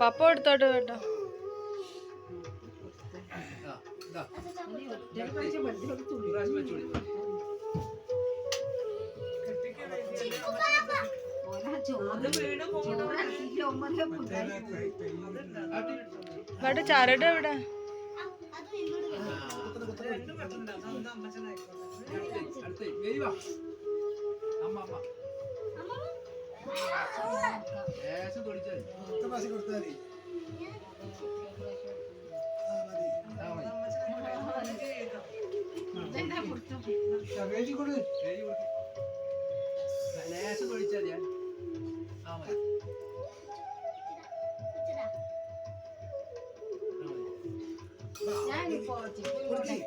പപ്പ എടുത്തോട്ട് കേട്ടോ. ഇവിടെ ചരട് എവിടെ?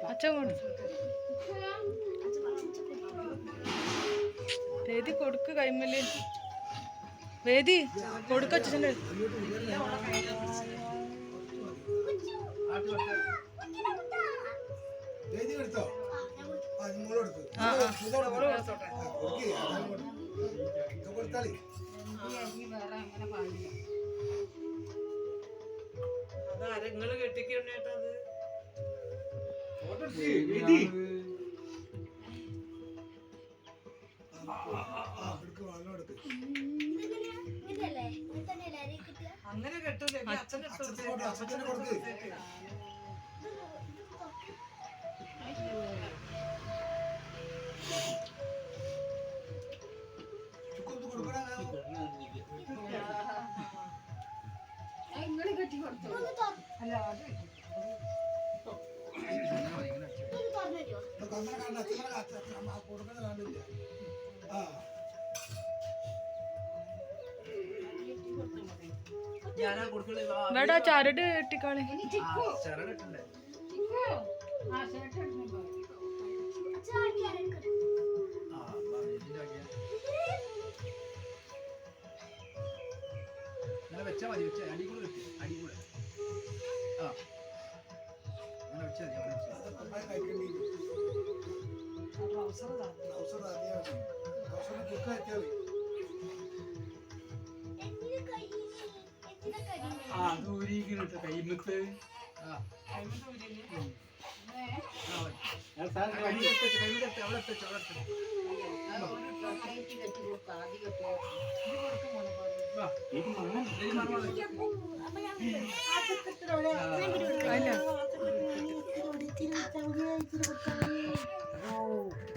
അച്ഛൻ കൊടുത്തു. വേദി കൊടുക്ക് കൈമല്. വേദി കൊടുക്ക അച്ഛൻ്റെ. അതാരങ്ങള് കെട്ടിക്കേണ്ടത് അങ്ങനെ കെട്ടൂലേ? അച്ഛനെ കെട്ടി കൊടുത്തു. അല്ല ഇവിടെ ചരട് കെട്ടിക്കാളി. വെച്ചാ മതി. വെച്ച അടികൂടെ കിട്ടി. അടികൂടെ അങ്ങനെ വെച്ചാൽ കൈമത്ത്